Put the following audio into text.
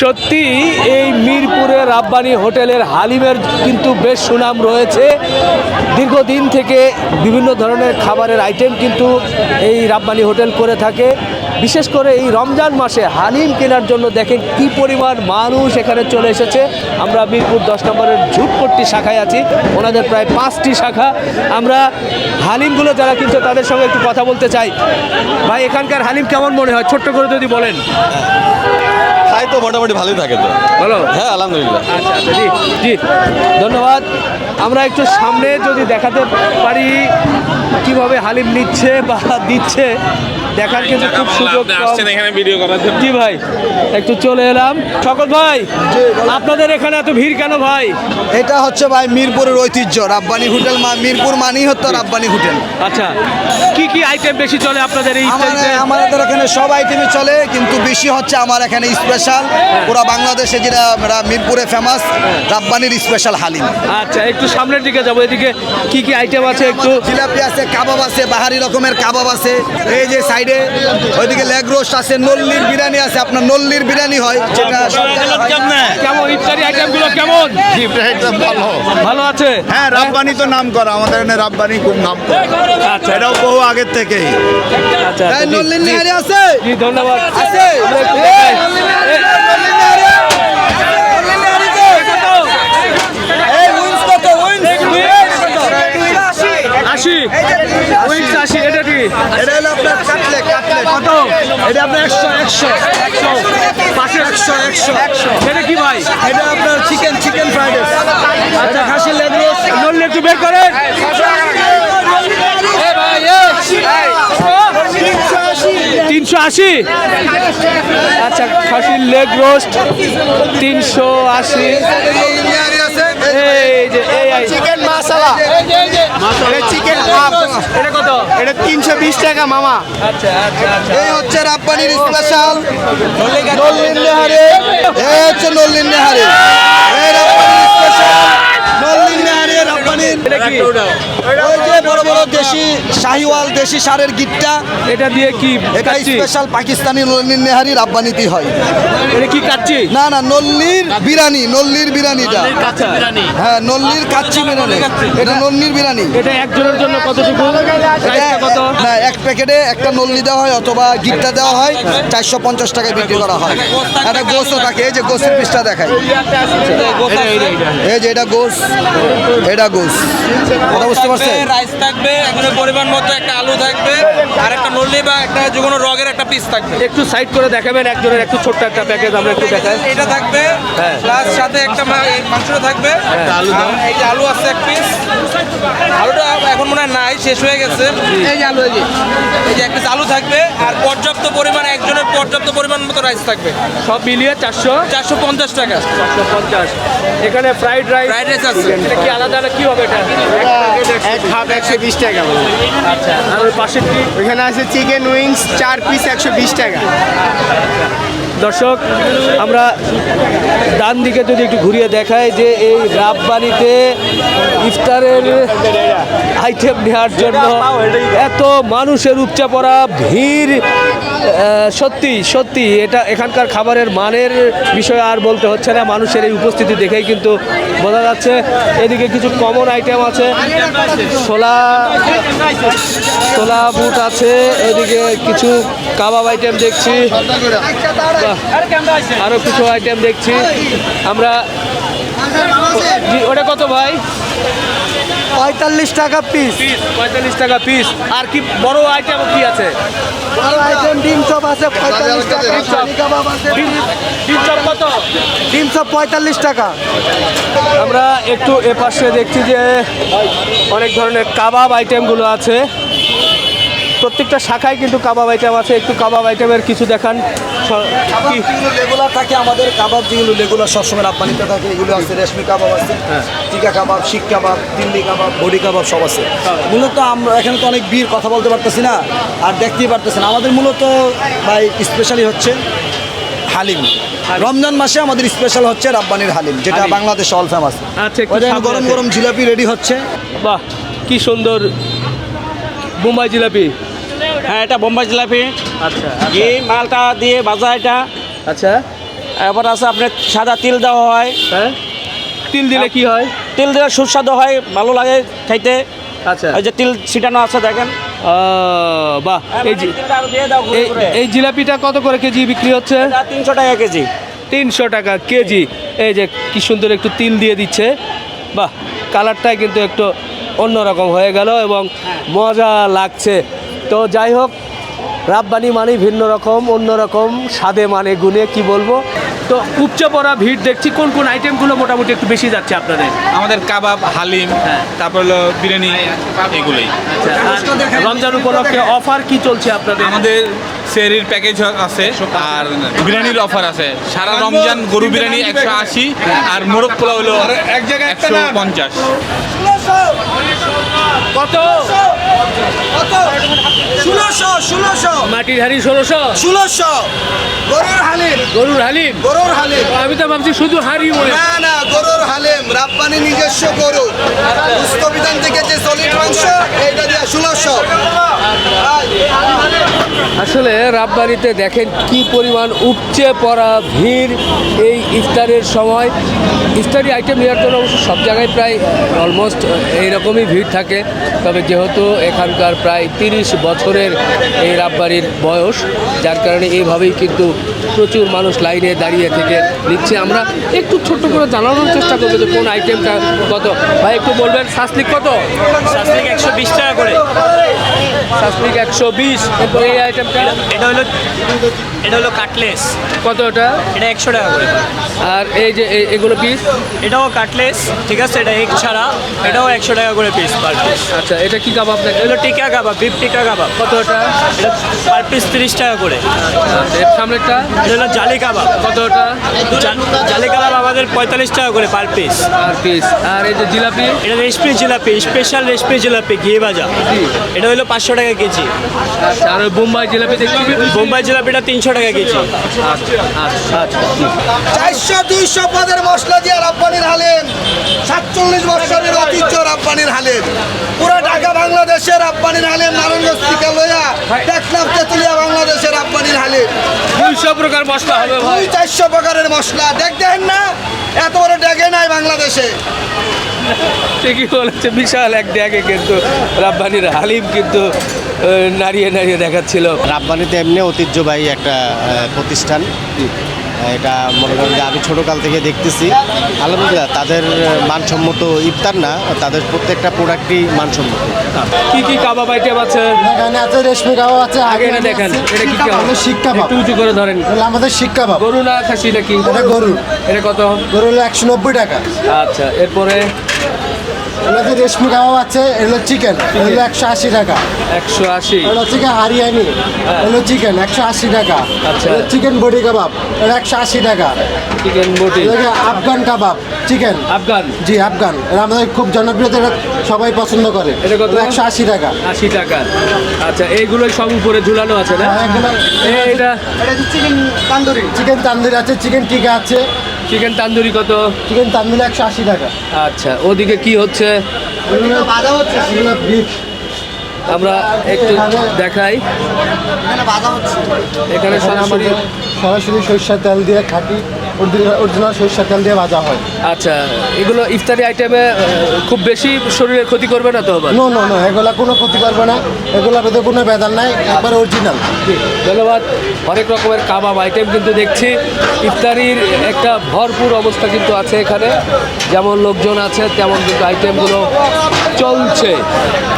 সত্যি এই মিরপুরে রাব্বানি হোটেলের হালিমের কিন্তু বেশ সুনাম রয়েছে। দীর্ঘদিন থেকে বিভিন্ন ধরনের খাবারের আইটেম কিন্তু এই রাব্বানি হোটেল করে থাকে। বিশেষ করে এই রমজান মাসে হালিম কেনার জন্য দেখেন কি পরিমাণ মানুষ এখানে চলে এসেছে। আমরা মিরপুর 10 নম্বরের ঝুটপট্টি শাখায় আছি, ওনাদের প্রায় 5টি শাখা। আমরা হালিমগুলো যারা কিনছে তাদের সঙ্গে একটু কথা বলতে চাই। ভাই, এখানকার হালিম কেমন মনে হয়, ছোট্ট করে যদি বলেন। খাই তো মোটামুটি ভালোই থাকে তো। ভালো? হ্যাঁ, আলহামদুলিল্লাহ। আচ্ছা আচ্ছা, জি জি, ধন্যবাদ। আমরা একটু সামনে যদি দেখাতে পারি কিভাবে হালিম নিচ্ছে বা দিচ্ছে, দেখার কিন্তু খুব সুযোগ আসছেন এখানে ভিডিও করার জন্য। জি ভাই, একটু চলে এলাম। সকল ভাই, আপনাদের এখানে এত ভিড় কেন ভাই? এটা হচ্ছে ভাই মিরপুরের ঐতিহ্য, রাব্বানি হোটেল। মিরপুর মানেই হতো রাব্বানি হোটেল। আচ্ছা, কি কি আইটেম বেশি চলে আপনাদের এই ইফতারিতে? আমাদের এখানে সব আইটেমই চলে, কিন্তু বেশি হচ্ছে আমার এখানে স্পেশাল, পুরো বাংলাদেশে যেটা মিরপুরে ফেমাস, রাব্বানির স্পেশাল হালিম। আচ্ছা, একটু সামনের দিকে যাবো। এদিকে কি কি আইটেম আছে একটু? জিলাপি আছে, কাবাব আছে, বাহারি রকমের কাবাব আছে, এই যে সাইডে ওইদিকে লেগ রোস্ট আছে, নল্লির বিরিয়ানি আছে। আপনার নল্লির বিরিয়ানি হয়, যেটা কেমন ইফতারি আইটেমগুলো কেমন? ভালো ভালো আছে। হ্যাঁ, রাব্বানি তো নাম করা, আমাদের এখানে রাব্বানি খুব নাম করা। আচ্ছা, এটাও বহু আগের থেকেই। আচ্ছা, এই নল্লির নিহারি আছে। জি, ধন্যবাদ। আছে। আমরা একটু দেখাই। এই উইন্স কত? Wins 80 wings 80। এটা কি? এটা হলো আপনার কাটলেট। কত? এটা আপনার 100 পাশে 100। এটা কি ভাই? এটা আপনার চিকেন ফ্রাইড রাইস। আচ্ছা, খাসির লেগ রোস্ট। নল্লি একটু বের করেন। 380। আচ্ছা, খাসির লেগ রোস্ট 380। এই যে চিকেন মশলা, চিকেন এটা কত? এটা 320 টাকা মামা। আচ্ছা আচ্ছা আচ্ছা। এই হচ্ছে রাব্বানির স্পেশাল নল্লির নেহারি। এই হচ্ছে নল্লির নেহারি। এই রাব্বানির স্পেশাল নল্লির নেহারি। রাব্বানির এটা কি? ওই যে বড় বড় দেশি শাহিওয়াল দেশি সারের গিট্টা, এটা দিয়ে কি এটা কাচ্চি? স্পেশাল পাকিস্তানি নল্লির নেহারি রাব্বানিতেই হয়। এটা কি কাচ্চি? না না, নল্লির বিরিয়ানি, নল্লির বিরিয়ানিটা। আচ্ছা, হ্যাঁ, নল্লির কাচ্চি বিরিয়ানি, এটা নল্লির বিরিয়ানি। এটা একজনের জন্য কতটুকু? প্রাইসটা কত? না, এক প্যাকেটে একটা নল্লি দেওয়া হয় অথবা গিট্টা দেওয়া হয়, 450 টাকায় বিক্রি করা হয়। একটা গোস্ত থাকে, এই যে গোস্তের পিসটা দেখায়, এই যে এটা গোস্ত, এটা গোস্ত। কথা বুঝতে পারছেন? রাইস থাকবে, এখন পরিমাণ মতো একটা আলু থাকবে, আর একটা নল্লি বা একটা যে কোনো রগের একটা পিস থাকবে। একটু সাইড করে দেখাবেন একজনের, একটু ছোট্ট একটা প্যাকেজ আমরা একটু দেখাই। এটা থাকবে, হ্যাঁ। প্লাস সাথে একটা মাংসটা থাকবে। আলু দাও। এই যে আলু আছে এক পিস, আলুটা এখন মনে হয় নাই, শেষ হয়ে গেছে। এই যে আলু, এই যে এক পিস আলু থাকবে, আর পর্যাপ্ত পরিমাণ, একজনের পর্যাপ্ত পরিমাণ মতো রাইস থাকবে। সব মিলিয়ে 450 টাকা। 450। এখানে ফ্রাইড রাইস আছে। এটা কি আলাদা কি হবে এটা? এক হাফ 120 টাকা। আচ্ছা, আর ওই পাশের কি? ওইখানে আছে চিকেন উইংস 4 পিস 120 টাকা। দর্শক, আমরা ডান দিকে যদি একটু ঘুরিয়ে দেখাই যে এই রাব্বানিতে ইফতারের আইটেম নেওয়ার জন্য এত মানুষের উপচা পড়া ভিড়, সত্যি সত্যি এটা এখানকার খাবারের মানের বিষয়ে আর বলতে হচ্ছে না। মানুষের এই উপস্থিতি দেখেই কিন্তু বোঝা যাচ্ছে। এদিকে কিছু কমন আইটেম আছে, ছোলা বুট আছে, এদিকে কিছু কাবাব আইটেম দেখছি, আরো কিছু আইটেম দেখছি আমরা। ওটা কত ভাই? 45 টাকা পিস। 45 টাকা পিস। আর কি বড় আইটেম কি আছে? বড় আইটেম ডিম চপ আছে 45 টাকা, চিনি কাবাব আছে। ডিম চপ কত? ডিম চপ 45 টাকা। আমরা একটু এপাশে দেখছি যে অনেক ধরনের কাবাব আইটেমগুলো আছে। প্রত্যেকটা শাখায় কিন্তু কাবাব আইটেম আছে। একটু কাবাব আইটেমের কিছু দেখান। কি রেগুলার থাকে আমাদের কাবাব, যেগুলো রেগুলার সবসময় রাব্বানিতে থাকে, এগুলো আছে রেশমি কাবাব আছে, টিকা কাবাব, শিক কাবাব, দিল্লি কাবাব, বডি কাবাব সব আছে। মূলত আমরা এখানে তো অনেক ভিড়, কথা বলতে পারতেছি না আর দেখতেই পারতেছেন। আমাদের মূলত ভাই স্পেশালি হচ্ছে হালিম। রমজান মাসে আমাদের স্পেশাল হচ্ছে রাব্বানির হালিম, যেটা বাংলাদেশে অল ফেমাস। আচ্ছা, গরম গরম জিলাপি রেডি হচ্ছে। বাহ, কি সুন্দর বোম্বাই জিলাপি। হ্যাঁ, এটা বোম্বাই জিলাপি। আচ্ছা ঘি মালটা দিয়ে ভাজা এটা। আচ্ছা, এবার আছে আপনার সাদা তিল দেওয়া হয়, হ্যাঁ, তিল দিলে কি হয়? তিল দিলে সুস্বাদু হয়, ভালো লাগে খাইতে। আচ্ছা, এই যে তিল ছিটানো আছে দেখেন। বাহ। এই যে তিলটা আরো দিয়ে দাও ঘুরে এই ঘুরে। এই জিলাপিটা কত করে কেজি বিক্রি হচ্ছে? এটা 300 টাকা কেজি। 300 টাকা কেজি। এই যে কি সুন্দর একটু তিল দিয়ে দিচ্ছে, বাহ, কালারটাই কিন্তু একটু অন্যরকম হয়ে গেল এবং মজা লাগছে। তো যাই হোক, রাব্বানি মানে ভিন্ন রকম, অন্যরকম স্বাদে মানে গুণে কি বলবো। তো উপচে পড়া ভিড় দেখছি, কোন কোন আইটেমগুলো মোটামুটি একটু বেশি যাচ্ছে আপনাদের? আমাদের কাবাব, হালিম, তারপর হলো বিরিয়ানি, এগুলোই। রমজান উপলক্ষে অফার কি চলছে আপনাদের? আমাদের সেরির প্যাকেজ আছে আর বিরিয়ানির অফার আছে। সারা রমজান গরু বিরিয়ানি 180 আর মোরগ পোলাও হলো 150। কত? 1600 মাটির হাড়ি 1600, গরুর হালিম, গরুর হালিম। গরুর হালিম। আমি তো ভাবছি শুধু হাড়ি বলে। না না, গরুর হালিম, রাব্বানি নিজস্ব গরু, উস্তবিধান থেকে যে সলিড মাংস, এইটা দিয়ে 1600। আসলে রাব্বানিতে দেখেন কি পরিমাণ উপচে পড়া ভিড় এই ইফতারের সময়। ইফতারি আইটেম নেওয়ার জন্য অবশ্য সব জায়গায় প্রায় অলমোস্ট এইরকমই ভিড় থাকে, তবে যেহেতু এখানকার প্রায় 30 বছরের এই রাব্বানির বয়স, যার কারণে এইভাবেই কিন্তু প্রচুর মানুষ লাইনে দাঁড়িয়ে থেকে নিচ্ছে। আমরা একটু ছোট্ট করে জানানোর চেষ্টা করবো যে কোন আইটেমটা কত। ভাই একটু বলবেন, শাসলিক কত? শাসলিক 120 টাকা করে। শাসলিক 120। এরপর এই আইটেমটা এটা হলো কাটলেস। কত ওটা? এটা 100 টাকা করে। আর এই যে এগুলো পিস? এটাও কাটলেস, ঠিক আছে, এটা এগ ছাড়া, এটাও 100 টাকা করে পিস পার পিস। আচ্ছা, এটা কি কাবাব নাকি? এগুলো টিকা কাবাব, বিফ টিকা কাবাব। কত ওটা? এটা পার পিস 30 টাকা করে। আচ্ছা, এর সামনেরটা? এটা হলো জালি কাবাব। কত ওটা? জালি কাবাব আমাদের 45 টাকা করে পার পিস। আর পিস। আর এই যে জিলাপি? এটা রেশমি জিলাপি, স্পেশাল রেশমি জিলাপি, ঘি ভাজা। জি। এটা হলো 500 টাকা কেজি। আচ্ছা, আর ওই বোম্বাই জিলাপি দেখছি? বোম্বাই জিলাপিটা 300 টাকা কেজি। আচ্ছা আচ্ছা আচ্ছা, জি। 400-200 পদের মশলা দিয়ে রাব্বানির হালিম, 47 বছরের ঐতিহ্য রাব্বানির হালিম। পুরা ঢাকা বাংলাদেশের রাব্বানির হালিম, নারায়ণগঞ্জ থেকে লইয়া টেকনাফ তেতুলিয়া বাংলাদেশের রাব্বানির হালিম। 200 প্রকার মশলা হবে ভাই। 400 প্রকারের মশলা, দেখেন না এত বড় ডেকে নাই বাংলাদেশে। ঠিকই বলেছে, বিশাল এক ড্যাগে কিন্তু রাব্বানির হালিম কিন্তু নাড়িয়ে নাড়িয়ে দেখাচ্ছিল। রাব্বানিতে এমনি ঐতিহ্যবাহী একটা প্রতিষ্ঠান। এটা মনে করেন যে আমি ছোটোকাল থেকে দেখতেছি, আলহামদুলিল্লাহ তাদের মানসম্মত ইফতার না, তাদের প্রত্যেকটা প্রোডাক্টই মানসম্মত। কি কি কাবাব আইটেম আছে? এখানে আছে রেশমি কাবাব আছে, আগে এটা দেখেন, এটা কি কাবাব? শিক কাবাব, একটু উঁচু করে ধরেন। এটা আমাদের শিক কাবাব। গরু না খাসি নাকি? এটা গরু। এটা কত? গরু হলো 190 টাকা। আচ্ছা, এরপরে এগুলোতে রেশমি কাবাব আছে, এগুলো চিকেন, এগুলো 180 টাকা। 180। এগুলো চিকেন হারিয়ানি, এগুলো চিকেন 180 টাকা। আচ্ছা। এগুলো চিকেন বডি কাবাব, এটা 180 টাকা। চিকেন বটি। এগুলো আফগান কাবাব, চিকেন আফগান। জি আফগান, এটা আমাদের খুব জনপ্রিয়, এটা সবাই পছন্দ করে। এটা কত? 180 টাকা। 80 টাকা। আচ্ছা, এইগুলোই সব উপরে ঝুলানো আছে না? এটা এটা চিকেন তান্দুরি, চিকেন তান্দুরি আছে, চিকেন টিকা আছে। চিকেন তান্দুরি কত? চিকেন তান্দুরি 180 টাকা। আচ্ছা, ওদিকে কি হচ্ছে এগুলো ভাজা হচ্ছে, এগুলো বিফ। আমরা একটু দেখাই। এখানে সরাসরি সরাসরি সরিষার তেল দিয়ে খাঁটি অরিজিনাল সরিষার তেল দিয়ে ভাজা হয়। আচ্ছা, এগুলো ইফতারি আইটেমে খুব বেশি শরীরের ক্ষতি করবে না তো আবার? নো নো নো, এগুলা কোনো ক্ষতি করবে না, এগুলোর ভেতরে কোনো বেদান নাই, একবার অরিজিনাল। ধন্যবাদ। অনেক রকমের কাবাব আইটেম কিন্তু দেখছি। ইফতারির একটা ভরপুর অবস্থা কিন্তু আছে এখানে, যেমন লোকজন আছে তেমন কিন্তু আইটেমগুলো চলছে।